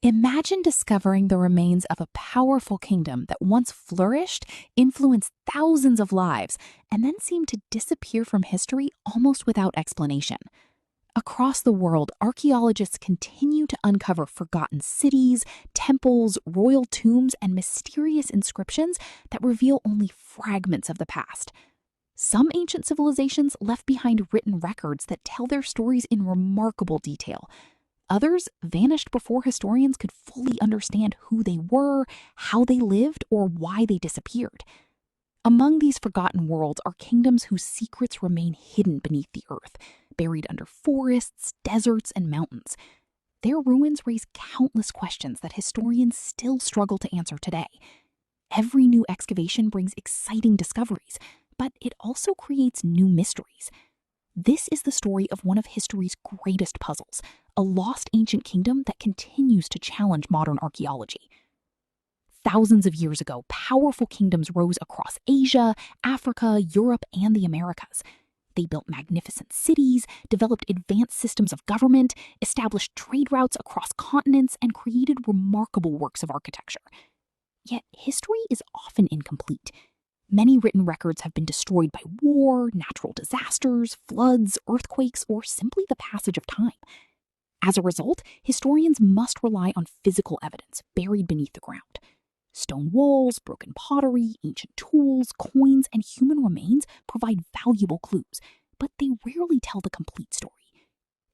Imagine discovering the remains of a powerful kingdom that once flourished, influenced thousands of lives, and then seemed to disappear from history almost without explanation. Across the world, archaeologists continue to uncover forgotten cities, temples, royal tombs, and mysterious inscriptions that reveal only fragments of the past. Some ancient civilizations left behind written records that tell their stories in remarkable detail. Others vanished before historians could fully understand who they were, how they lived, or why they disappeared. Among these forgotten worlds are kingdoms whose secrets remain hidden beneath the earth, buried under forests, deserts, and mountains. Their ruins raise countless questions that historians still struggle to answer today. Every new excavation brings exciting discoveries, but it also creates new mysteries. This is the story of one of history's greatest puzzles, a lost ancient kingdom that continues to challenge modern archaeology. Thousands of years ago, powerful kingdoms rose across Asia, Africa, Europe, and the Americas. They built magnificent cities, developed advanced systems of government, established trade routes across continents, and created remarkable works of architecture. Yet history is often incomplete. Many written records have been destroyed by war, natural disasters, floods, earthquakes, or simply the passage of time. As a result, historians must rely on physical evidence buried beneath the ground. Stone walls, broken pottery, ancient tools, coins, and human remains provide valuable clues, but they rarely tell the complete story.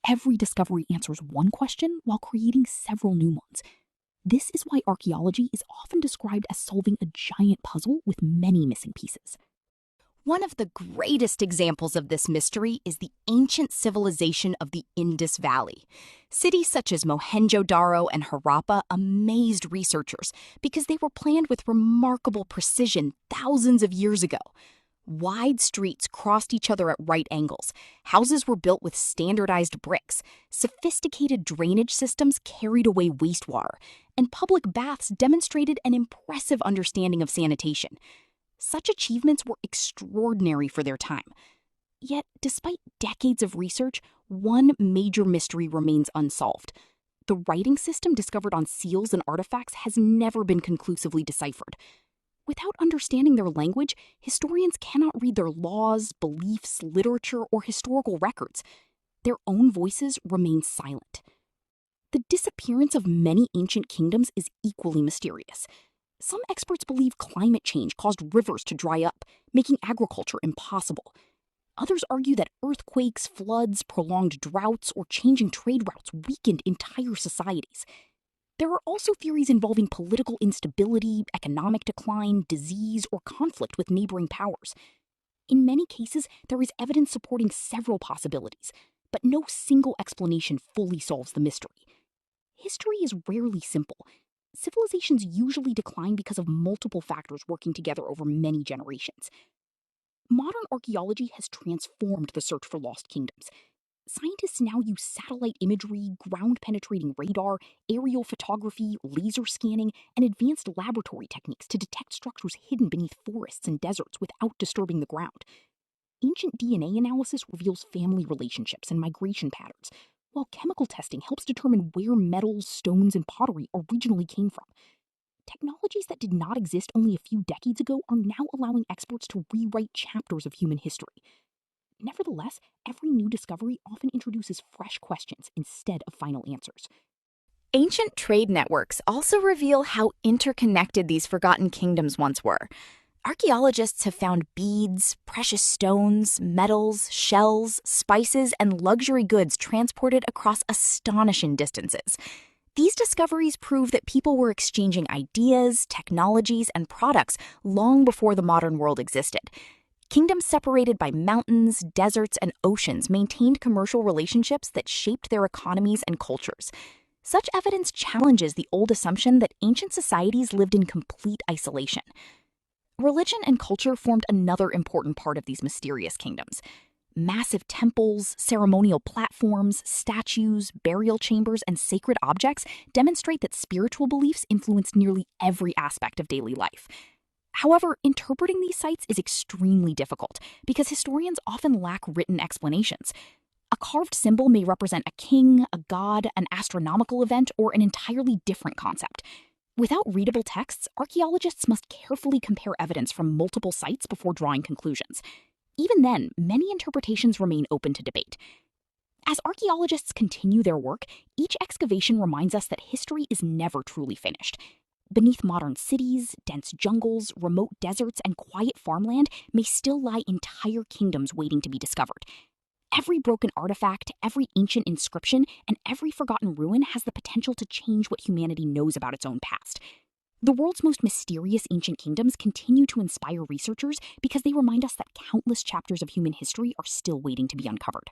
Every discovery answers one question while creating several new ones. This is why archaeology is often described as solving a giant puzzle with many missing pieces. One of the greatest examples of this mystery is the ancient civilization of the Indus Valley. Cities such as Mohenjo-Daro and Harappa amazed researchers because they were planned with remarkable precision thousands of years ago. Wide streets crossed each other at right angles. Houses were built with standardized bricks. Sophisticated drainage systems carried away wastewater. And public baths demonstrated an impressive understanding of sanitation. Such achievements were extraordinary for their time. Yet, despite decades of research, one major mystery remains unsolved. The writing system discovered on seals and artifacts has never been conclusively deciphered. Without understanding their language, historians cannot read their laws, beliefs, literature, or historical records. Their own voices remain silent. The disappearance of many ancient kingdoms is equally mysterious. Some experts believe climate change caused rivers to dry up, making agriculture impossible. Others argue that earthquakes, floods, prolonged droughts, or changing trade routes weakened entire societies. There are also theories involving political instability, economic decline, disease, or conflict with neighboring powers. In many cases, there is evidence supporting several possibilities, but no single explanation fully solves the mystery. History is rarely simple. Civilizations usually decline because of multiple factors working together over many generations. Modern archaeology has transformed the search for lost kingdoms. Scientists now use satellite imagery, ground-penetrating radar, aerial photography, laser scanning, and advanced laboratory techniques to detect structures hidden beneath forests and deserts without disturbing the ground. Ancient DNA analysis reveals family relationships and migration patterns, while chemical testing helps determine where metals, stones, and pottery originally came from. Technologies that did not exist only a few decades ago are now allowing experts to rewrite chapters of human history. Nevertheless, every new discovery often introduces fresh questions instead of final answers. Ancient trade networks also reveal how interconnected these forgotten kingdoms once were. Archaeologists have found beads, precious stones, metals, shells, spices, and luxury goods transported across astonishing distances. These discoveries prove that people were exchanging ideas, technologies, and products long before the modern world existed. Kingdoms separated by mountains, deserts, and oceans maintained commercial relationships that shaped their economies and cultures. Such evidence challenges the old assumption that ancient societies lived in complete isolation. Religion and culture formed another important part of these mysterious kingdoms. Massive temples, ceremonial platforms, statues, burial chambers, and sacred objects demonstrate that spiritual beliefs influenced nearly every aspect of daily life. However, interpreting these sites is extremely difficult because historians often lack written explanations. A carved symbol may represent a king, a god, an astronomical event, or an entirely different concept. Without readable texts, archaeologists must carefully compare evidence from multiple sites before drawing conclusions. Even then, many interpretations remain open to debate. As archaeologists continue their work, each excavation reminds us that history is never truly finished. Beneath modern cities, dense jungles, remote deserts, and quiet farmland may still lie entire kingdoms waiting to be discovered. Every broken artifact, every ancient inscription, and every forgotten ruin has the potential to change what humanity knows about its own past. The world's most mysterious ancient kingdoms continue to inspire researchers because they remind us that countless chapters of human history are still waiting to be uncovered.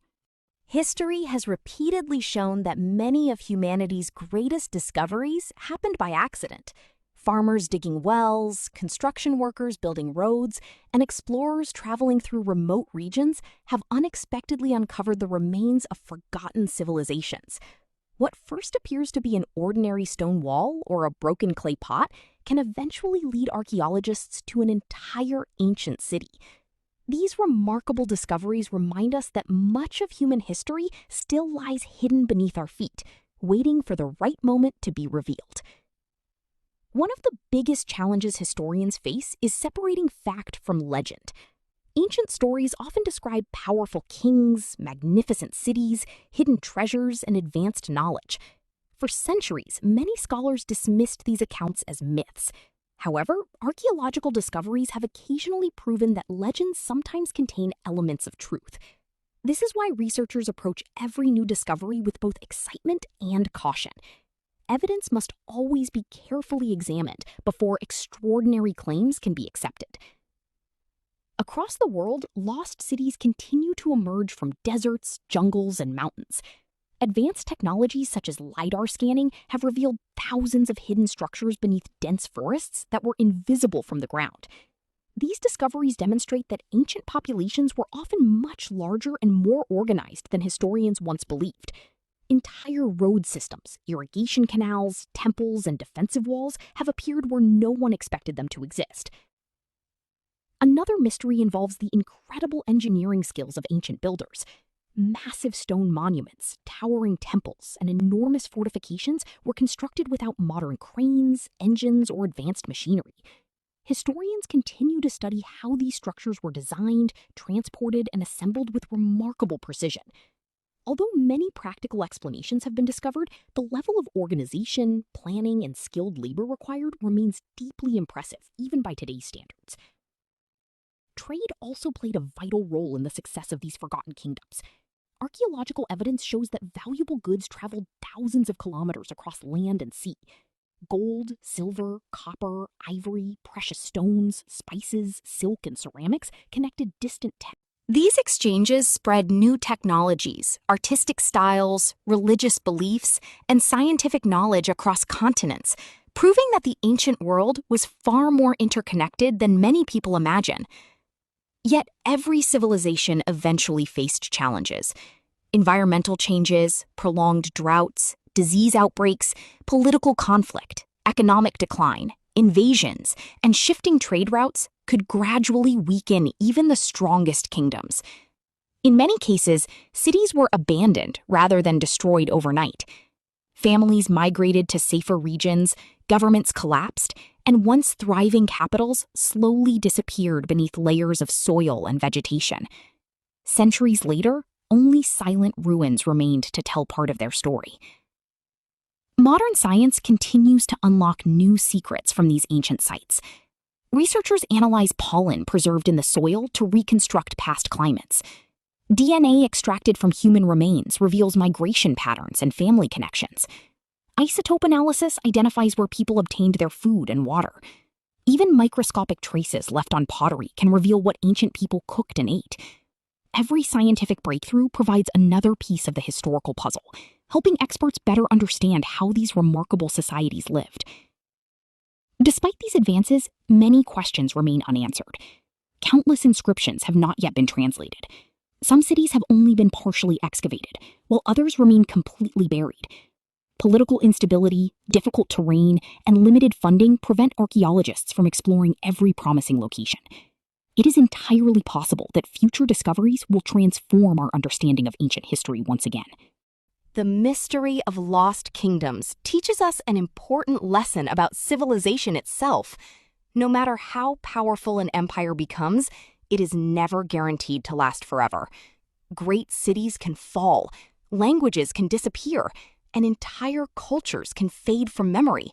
History has repeatedly shown that many of humanity's greatest discoveries happened by accident. Farmers digging wells, construction workers building roads, and explorers traveling through remote regions have unexpectedly uncovered the remains of forgotten civilizations. What first appears to be an ordinary stone wall or a broken clay pot can eventually lead archaeologists to an entire ancient city. These remarkable discoveries remind us that much of human history still lies hidden beneath our feet, waiting for the right moment to be revealed. One of the biggest challenges historians face is separating fact from legend. Ancient stories often describe powerful kings, magnificent cities, hidden treasures, and advanced knowledge. For centuries, many scholars dismissed these accounts as myths. However, archaeological discoveries have occasionally proven that legends sometimes contain elements of truth. This is why researchers approach every new discovery with both excitement and caution. Evidence must always be carefully examined before extraordinary claims can be accepted. Across the world, lost cities continue to emerge from deserts, jungles, and mountains. Advanced technologies such as LiDAR scanning have revealed thousands of hidden structures beneath dense forests that were invisible from the ground. These discoveries demonstrate that ancient populations were often much larger and more organized than historians once believed. Entire road systems, irrigation canals, temples, and defensive walls have appeared where no one expected them to exist. Another mystery involves the incredible engineering skills of ancient builders. Massive stone monuments, towering temples, and enormous fortifications were constructed without modern cranes, engines, or advanced machinery. Historians continue to study how these structures were designed, transported, and assembled with remarkable precision. Although many practical explanations have been discovered, the level of organization, planning, and skilled labor required remains deeply impressive, even by today's standards. Trade also played a vital role in the success of these forgotten kingdoms. Archaeological evidence shows that valuable goods traveled thousands of kilometers across land and sea. Gold, silver, copper, ivory, precious stones, spices, silk, and ceramics connected distant towns. These exchanges spread new technologies, artistic styles, religious beliefs, and scientific knowledge across continents, proving that the ancient world was far more interconnected than many people imagine. Yet every civilization eventually faced challenges. Environmental changes, prolonged droughts, disease outbreaks, political conflict, economic decline, invasions, and shifting trade routes could gradually weaken even the strongest kingdoms. In many cases, cities were abandoned rather than destroyed overnight. Families migrated to safer regions, governments collapsed, and once thriving capitals slowly disappeared beneath layers of soil and vegetation. Centuries later, only silent ruins remained to tell part of their story. Modern science continues to unlock new secrets from these ancient sites. Researchers analyze pollen preserved in the soil to reconstruct past climates. DNA extracted from human remains reveals migration patterns and family connections. Isotope analysis identifies where people obtained their food and water. Even microscopic traces left on pottery can reveal what ancient people cooked and ate. Every scientific breakthrough provides another piece of the historical puzzle, helping experts better understand how these remarkable societies lived. Despite these advances, many questions remain unanswered. Countless inscriptions have not yet been translated. Some cities have only been partially excavated, while others remain completely buried. Political instability, difficult terrain, and limited funding prevent archaeologists from exploring every promising location. It is entirely possible that future discoveries will transform our understanding of ancient history once again. The mystery of lost kingdoms teaches us an important lesson about civilization itself. No matter how powerful an empire becomes, it is never guaranteed to last forever. Great cities can fall, languages can disappear, and entire cultures can fade from memory.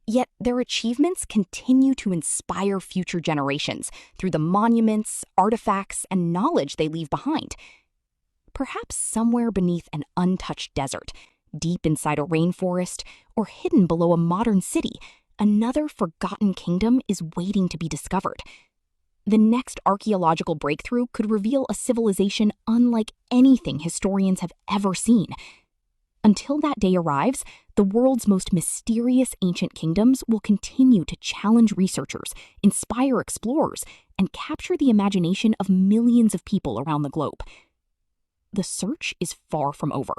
Yet their achievements continue to inspire future generations through the monuments, artifacts, and knowledge they leave behind. Perhaps somewhere beneath an untouched desert, deep inside a rainforest, or hidden below a modern city, another forgotten kingdom is waiting to be discovered. The next archaeological breakthrough could reveal a civilization unlike anything historians have ever seen. Until that day arrives, the world's most mysterious ancient kingdoms will continue to challenge researchers, inspire explorers, and capture the imagination of millions of people around the globe. The search is far from over.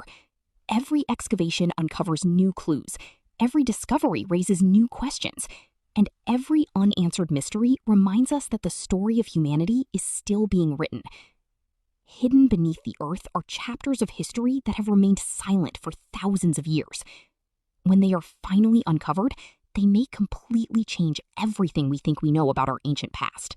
Every excavation uncovers new clues, every discovery raises new questions, and every unanswered mystery reminds us that the story of humanity is still being written. Hidden beneath the earth are chapters of history that have remained silent for thousands of years. When they are finally uncovered, they may completely change everything we think we know about our ancient past.